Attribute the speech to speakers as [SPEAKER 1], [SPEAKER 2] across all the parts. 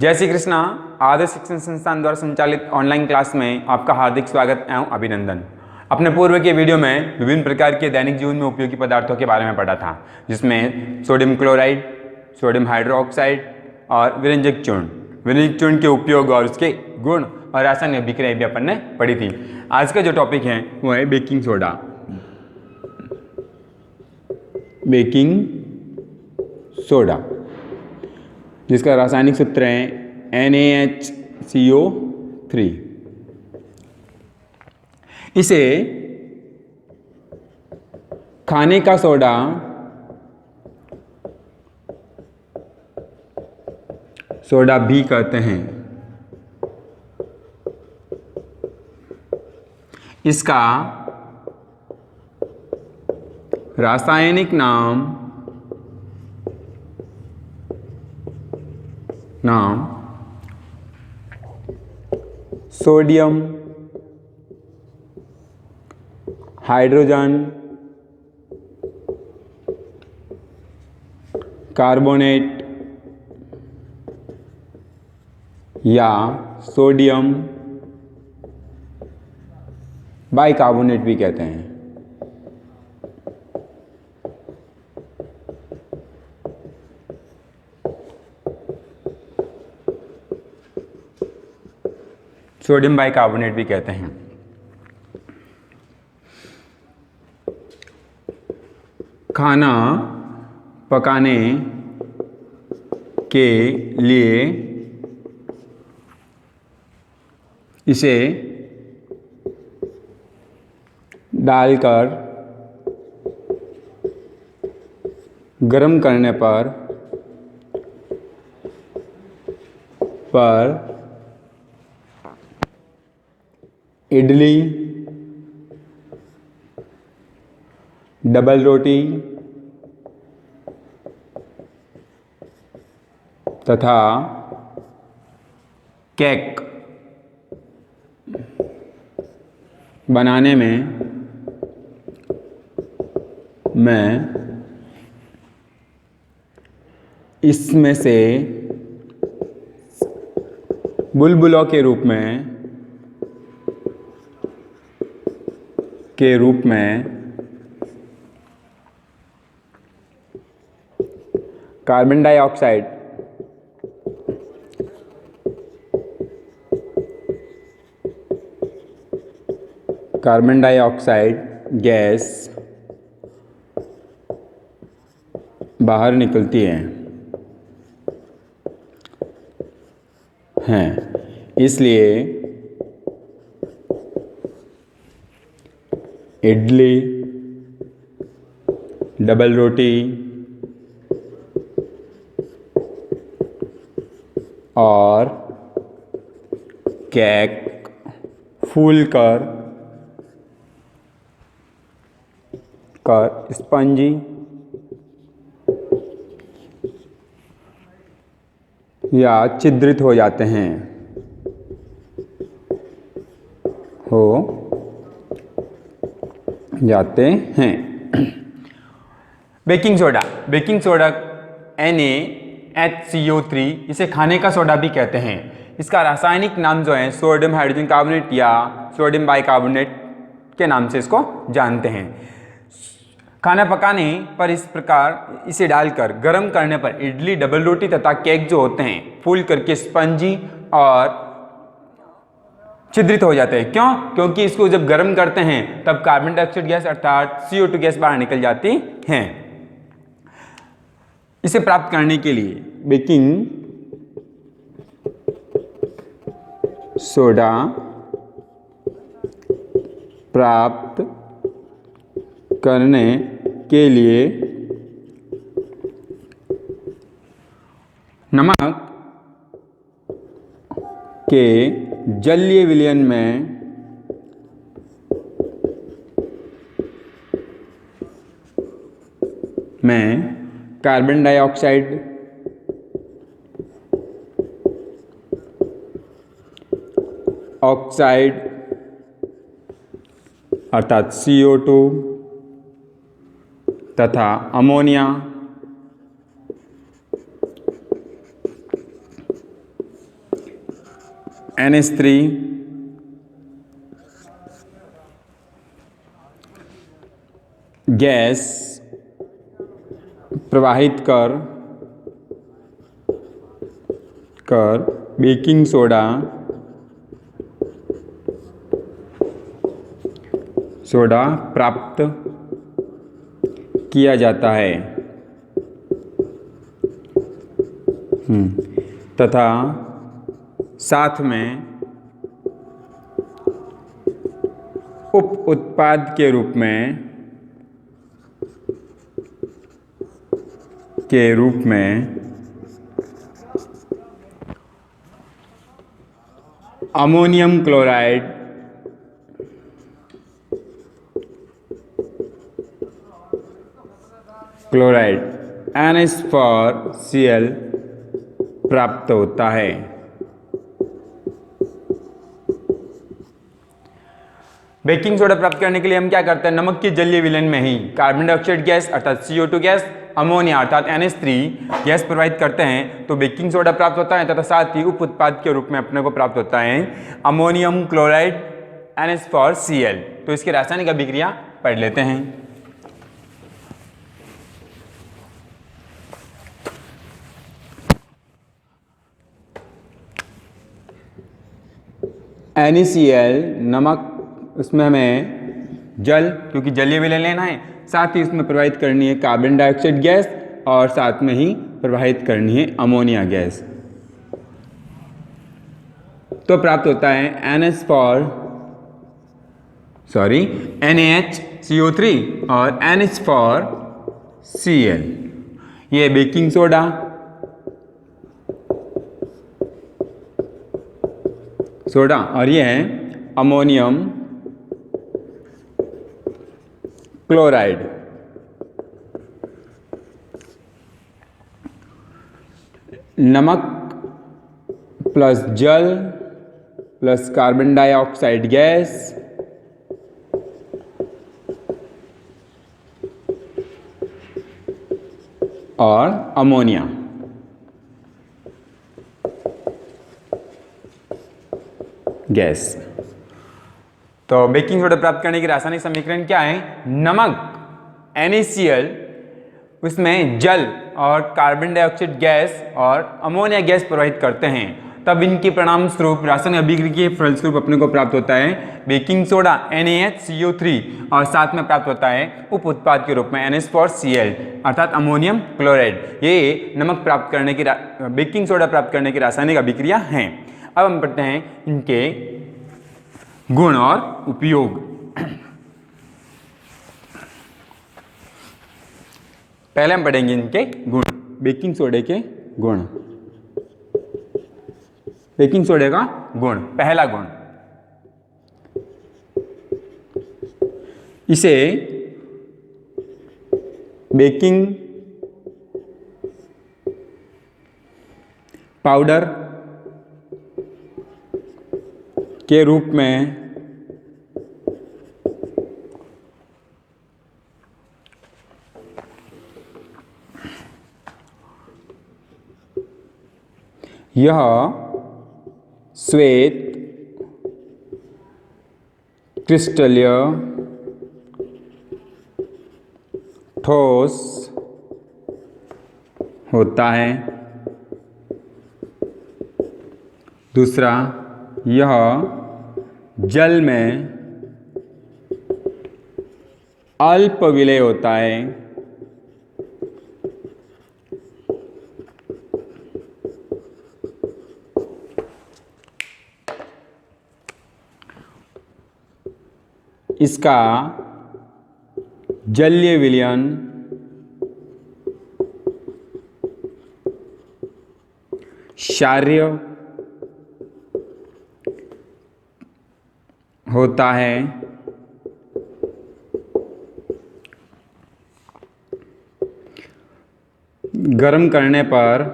[SPEAKER 1] जय श्री कृष्णा। आदर्श शिक्षण संस्थान द्वारा संचालित ऑनलाइन क्लास में आपका हार्दिक स्वागत एवं अभिनंदन। अपने पूर्व के वीडियो में विभिन्न प्रकार के दैनिक जीवन में उपयोगी पदार्थों के बारे में पढ़ा था, जिसमें सोडियम क्लोराइड, सोडियम हाइड्रोक्साइड और विरंजक चूर्ण के उपयोग और उसके गुण और रासायनिक अभिक्रिया भी अपन ने पढ़ी थी। आज का जो टॉपिक है वो है बेकिंग सोडा। बेकिंग सोडा जिसका रासायनिक सूत्र है NaHCO3। इसे खाने का सोडा, सोडा भी कहते हैं। इसका रासायनिक नाम सोडियम हाइड्रोजन कार्बोनेट या सोडियम बाइकार्बोनेट भी कहते हैं। सोडियम बाइकार्बोनेट भी कहते हैं। खाना पकाने के लिए इसे डालकर गर्म करने पर इडली, डबल रोटी तथा केक बनाने में मैं इसमें से बुलबुलों के रूप में कार्बन डाइऑक्साइड गैस बाहर निकलती हैं। इसलिए इडली, डबल रोटी और केक फूलकर स्पंजी या छिद्रित हो जाते हैं। बेकिंग सोडा NaHCO3, इसे खाने का सोडा भी कहते हैं। इसका रासायनिक नाम जो है सोडियम हाइड्रोजन कार्बोनेट या सोडियम बाइकार्बोनेट के नाम से इसको जानते हैं। खाना पकाने पर इस प्रकार इसे डालकर गर्म करने पर इडली, डबल रोटी तथा केक जो होते हैं फूल करके स्पंजी और छिद्रित हो जाते हैं। क्यों? क्योंकि इसको जब गर्म करते हैं तब कार्बन डाइऑक्साइड गैस अर्थात CO2 गैस बाहर निकल जाती है। इसे प्राप्त करने के लिए बेकिंग सोडा प्राप्त करने के लिए नमक के जलीय विलयन में कार्बन डाइऑक्साइड ऑक्साइड अर्थात CO2 तथा अमोनिया NH3 गैस प्रवाहित कर बेकिंग सोडा प्राप्त किया जाता है तथा साथ में उप उत्पाद के रूप में अमोनियम क्लोराइड NH4Cl प्राप्त होता है। बेकिंग सोडा प्राप्त करने के लिए हम क्या करते हैं, नमक के जलीय विलयन में ही कार्बन डाइऑक्साइड गैस अर्थात CO2 गैस, अमोनिया अर्थात NH3 गैस प्रवाहित करते हैं तो बेकिंग सोडा प्राप्त होता है तथा साथ ही उप उत्पाद के रूप में अपने को प्राप्त होता है अमोनियम क्लोराइड NH4Cl। तो इसकी रासायनिक अभिक्रिया पढ़ लेते हैं। NaCl नमक, उसमें हमें जल, क्योंकि जलीय विलयन लेना है, साथ ही उसमें प्रवाहित करनी है कार्बन डाइऑक्साइड गैस और साथ में ही प्रवाहित करनी है अमोनिया गैस। तो प्राप्त होता है NaHCO3 और NH4Cl। ये बेकिंग सोडा और ये है अमोनियम क्लोराइड। नमक प्लस जल प्लस कार्बन डाइऑक्साइड गैस और अमोनिया। गैस। तो बेकिंग सोडा प्राप्त करने की रासायनिक समीकरण क्या है, नमक NaCl, उसमें जल और कार्बन डाइऑक्साइड गैस और अमोनिया गैस प्रवाहित करते हैं, तब इनके परिणाम स्वरूप रासायनिक अभिक्रिया के फलस्वरूप अपने को प्राप्त होता है बेकिंग सोडा NaHCO3 और साथ में प्राप्त होता है उप उत्पाद के रूप में NH4Cl अर्थात अमोनियम क्लोराइड। ये नमक प्राप्त करने की बेकिंग सोडा प्राप्त करने की रासायनिक अभिक्रिया हैं। अब हम पढ़ते हैं इनके गुण और उपयोग। पहले हम पढ़ेंगे इनके गुण, बेकिंग सोडे के गुण। बेकिंग सोडे का गुण, पहला गुण, इसे बेकिंग पाउडर के रूप में यह श्वेत क्रिस्टलीय ठोस होता है। दूसरा, यह जल में अल्प विलय होता है। इसका जलीय विलयन क्षारीय होता है। गर्म करने पर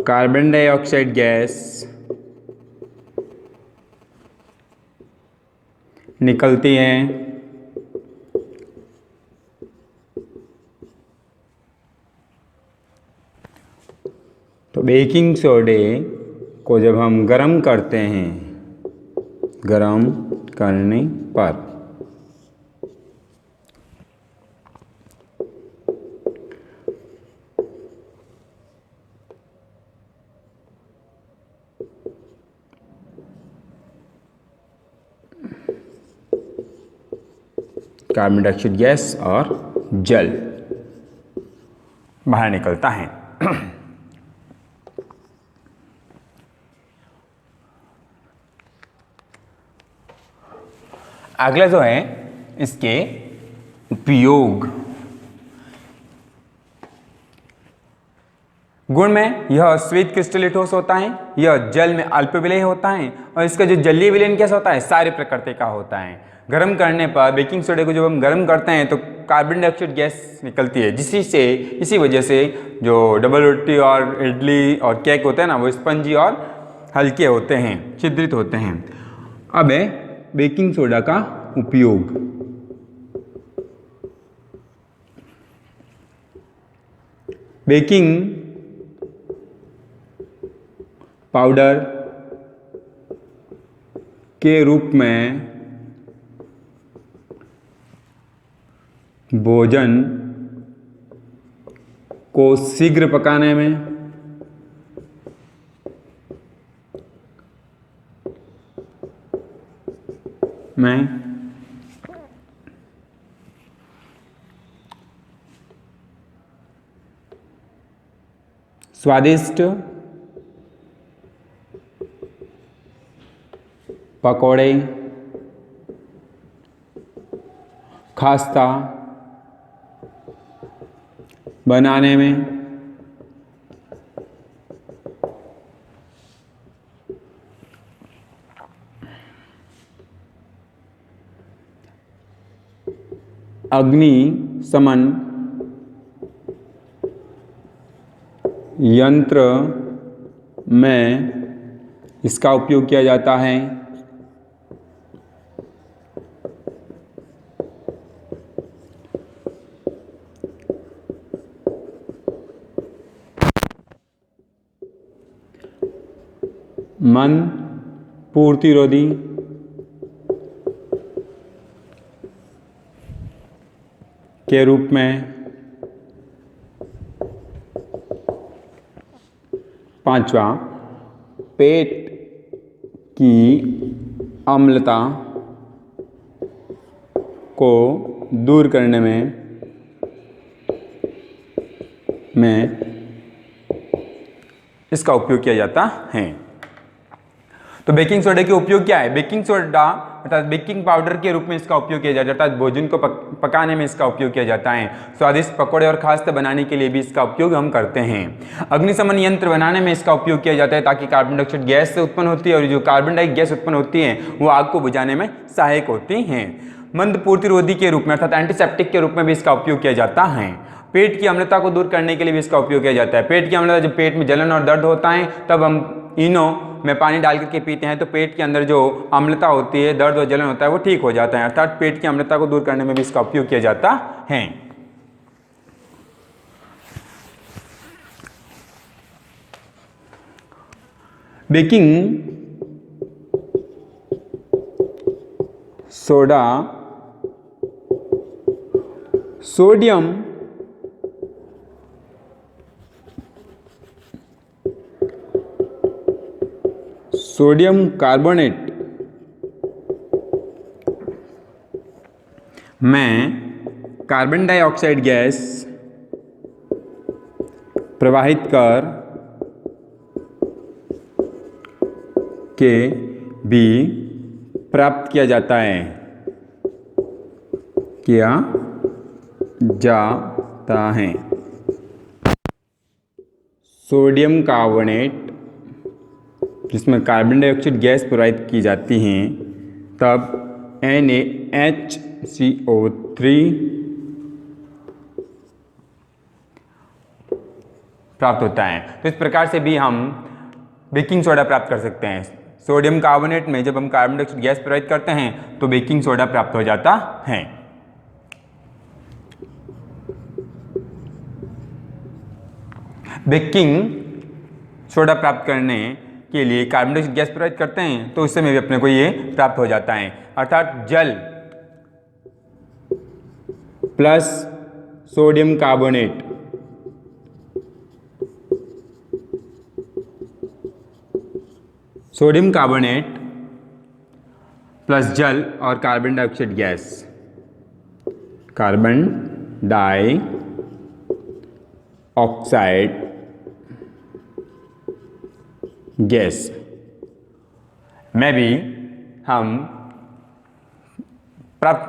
[SPEAKER 1] कार्बन डाइऑक्साइड गैस निकलती है। तो बेकिंग सोडे को जब हम गर्म करते हैं, गर्म करने पर कार्बन डाइऑक्साइड गैस और जल बाहर निकलता है। अगला जो है इसके उपयोग गुण में, यह श्वेत क्रिस्टलीय ठोस होता है, यह जल में अल्पविलेय होता है और इसका जो जलीय विलयन कैसा होता है, सारे प्रकृति का होता है। गर्म करने पर बेकिंग सोडे को जब हम गर्म करते हैं तो कार्बन डाइऑक्साइड गैस निकलती है, इसी वजह से जो डबल रोटी और इडली और केक होते हैं ना, वो स्पंजी और हल्के होते हैं, छिद्रित होते हैं। अब है बेकिंग सोडा का उपयोग। बेकिंग पाउडर के रूप में भोजन को शीघ्र पकाने में स्वादिष्ट पकौड़े, खास्ता बनाने में अग्निशमन यंत्र में इसका उपयोग किया जाता है। मन पूर्तिरोधी के रूप में। पांचवा, पेट की अम्लता को दूर करने में इसका उपयोग किया जाता है। तो बेकिंग सोडा के उपयोग क्या है? बेकिंग सोडा अर्थात बेकिंग पाउडर के रूप में इसका उपयोग किया जाता है, अर्थात भोजन को पकाने में इसका उपयोग किया जाता है। स्वादिष्ट पकौड़े और खास्ते बनाने के लिए भी इसका उपयोग हम करते हैं। अग्निशमन यंत्र बनाने में इसका उपयोग किया जाता है ताकि कार्बन डाइऑक्साइड गैस से उत्पन्न होती है और जो कार्बन डाइऑक्साइड गैस उत्पन्न होती है वो आग को बुझाने में सहायक होती हैं। मंद पूर्तिरोधी के रूप में अर्थात एंटीसेप्टिक के रूप में भी इसका उपयोग किया जाता है। पेट की अम्लता को दूर करने के लिए भी इसका उपयोग किया जाता है। पेट की अम्लता, जब पेट में जलन और दर्द होता है तब हम इनो में पानी डाल करके पीते हैं तो पेट के अंदर जो अम्लता होती है, दर्द और जलन होता है, वो ठीक हो जाता है। अर्थात पेट की अम्लता को दूर करने में भी इसका उपयोग किया जाता है। बेकिंग सोडा सोडियम कार्बोनेट में कार्बन डाइऑक्साइड गैस प्रवाहित कर के भी प्राप्त किया जाता है। सोडियम कार्बोनेट जिसमें कार्बन डाइऑक्साइड गैस प्रवाहित की जाती हैं तब NaHCO3 प्राप्त होता है। तो इस प्रकार से भी हम बेकिंग सोडा प्राप्त कर सकते हैं। सोडियम कार्बोनेट में जब हम कार्बन डाइऑक्साइड गैस प्रवाहित करते हैं तो बेकिंग सोडा प्राप्त हो जाता है। बेकिंग सोडा प्राप्त करने के लिए कार्बन डाइऑक्साइड गैस प्रोवाइड करते हैं तो उस समय भी अपने को ये प्राप्त हो जाता है। अर्थात जल प्लस सोडियम कार्बोनेट प्लस जल और carbon dioxide gas, carbon dioxide gas में भी हम प्राप्त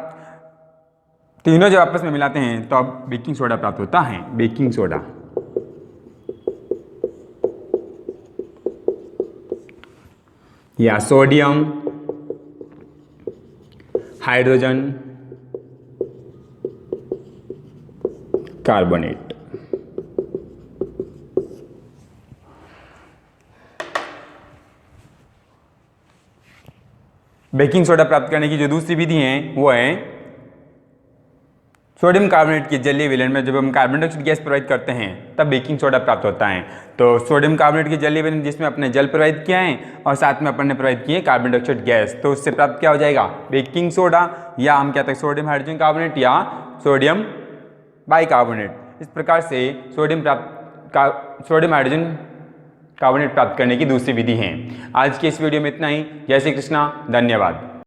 [SPEAKER 1] तीनों जब आपस में मिलाते हैं तो अब बेकिंग सोडा प्राप्त होता है। बेकिंग सोडा या sodium hydrogen carbonate. Baking soda प्राप्त करने की जो दूसरी विधि है वो है सोडियम कार्बोनेट के जलीय विलयन में जब हम कार्बन डाइऑक्साइड गैस प्रोवाइड करते हैं तब बेकिंग सोडा प्राप्त होता है। तो सोडियम कार्बोनेट के जलीय विलयन जिसमें अपने जल प्रोवाइड किया है और साथ में अपन ने प्रोवाइड किए कार्बन डाइऑक्साइड गैस, तो उससे प्राप्त क्या हो जाएगा बेकिंग सोडा, या हम कहते हैं सोडियम हाइड्रोजन कार्बोनेट या सोडियम बाइकार्बोनेट। इस प्रकार से सोडियम हाइड्रोजन कार्बोनेट प्राप्त करने की दूसरी विधि है। आज के इस वीडियो में इतना ही। जय श्री कृष्णा, धन्यवाद।